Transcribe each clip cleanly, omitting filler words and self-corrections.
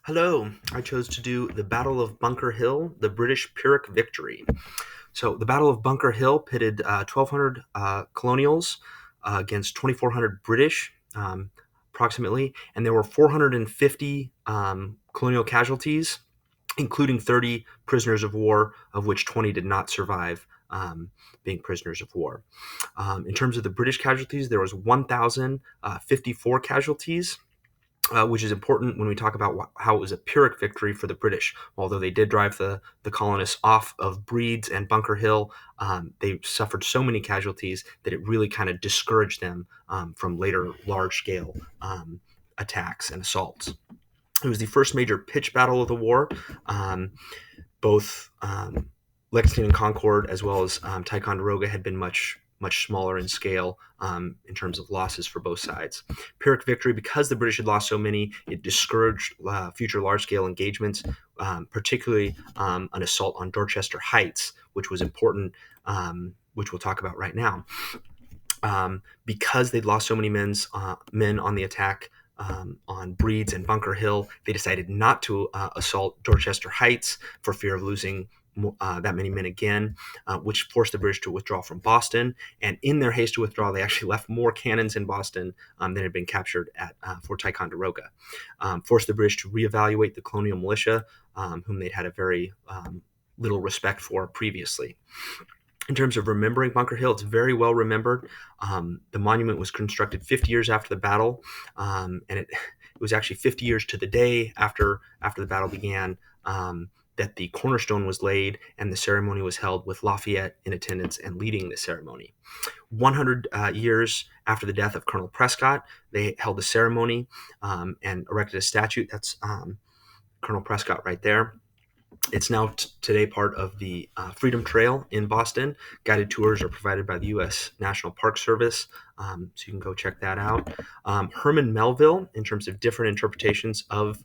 Hello, I chose to do the Battle of Bunker Hill, the British Pyrrhic victory. So, the Battle of Bunker Hill pitted 1,200 colonials against 2,400 British, approximately, and there were 450 colonial casualties, including 30 prisoners of war, of which 20 did not survive being prisoners of war. In terms of the British casualties, there was 1,054 casualties, which is important when we talk about how it was a Pyrrhic victory for the British. Although they did drive the colonists off of Breeds and Bunker Hill, they suffered so many casualties that it really kind of discouraged them from later large-scale attacks and assaults. It was the first major pitched battle of the war. Both Lexington and Concord, as well as Ticonderoga, had been much smaller in scale in terms of losses for both sides. Pyrrhic victory, because the British had lost so many, it discouraged future large-scale engagements, particularly an assault on Dorchester Heights, which was important, which we'll talk about right now. Because they'd lost so many men on the attack on Breeds and Bunker Hill, they decided not to assault Dorchester Heights for fear of losing that many men again, which forced the British to withdraw from Boston. And in their haste to withdraw, they actually left more cannons in Boston than had been captured at Fort Ticonderoga, forced the British to reevaluate the colonial militia, whom they'd had a very little respect for previously. In terms of remembering Bunker Hill, it's very well remembered. The monument was constructed 50 years after the battle, and it was actually 50 years to the day after the battle began that the cornerstone was laid, and the ceremony was held with Lafayette in attendance and leading the ceremony. 100 years after the death of Colonel Prescott, they held a ceremony and erected a statue. That's Colonel Prescott right there. It's now today part of the Freedom Trail in Boston. Guided tours are provided by the U.S. National Park Service, so you can go check that out. Herman Melville, in terms of different interpretations of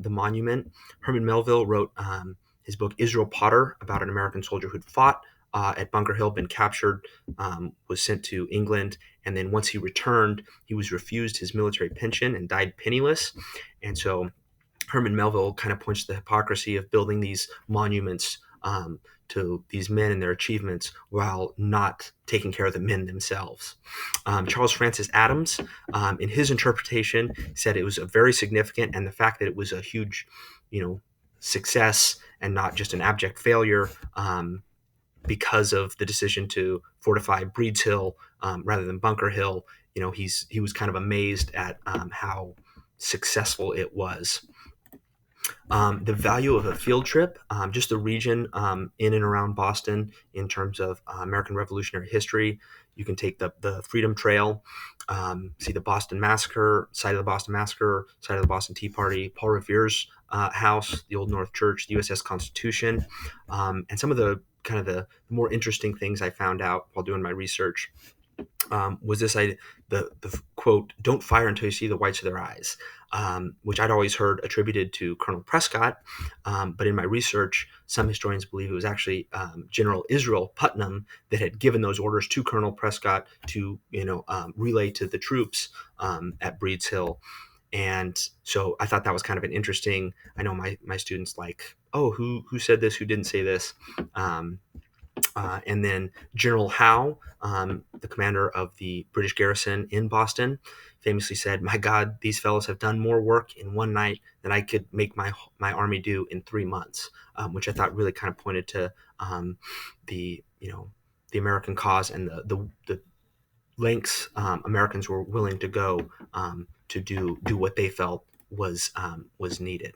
the monument, Herman Melville wrote his book Israel Potter about an American soldier who'd fought at Bunker Hill, been captured, was sent to England, and then once he returned, he was refused his military pension and died penniless. And so Herman Melville kind of points to the hypocrisy of building these monuments to these men and their achievements while not taking care of the men themselves. Charles Francis Adams, in his interpretation, said it was a very significant, and the fact that it was a huge, success and not just an abject failure, because of the decision to fortify Breeds Hill rather than Bunker Hill. He was kind of amazed at how successful it was. The value of a field trip, just the region in and around Boston in terms of American Revolutionary history. You can take the Freedom Trail, see the Boston Massacre, site of the Boston Massacre, site of the Boston Tea Party, Paul Revere's house, the Old North Church, the USS Constitution, and some of the more interesting things I found out while doing my research was the quote, "Don't fire until you see the whites of their eyes," which I'd always heard attributed to Colonel Prescott. But in my research, some historians believe it was actually General Israel Putnam that had given those orders to Colonel Prescott to, relay to the troops at Breeds Hill. And so I thought that was kind of an interesting. I know my students like, oh, who said this? Who didn't say this? And then General Howe, the commander of the British garrison in Boston, famously said, "My God, these fellows have done more work in one night than I could make my army do in 3 months," which I thought really kind of pointed to the American cause and the lengths Americans were willing to go to do what they felt was needed.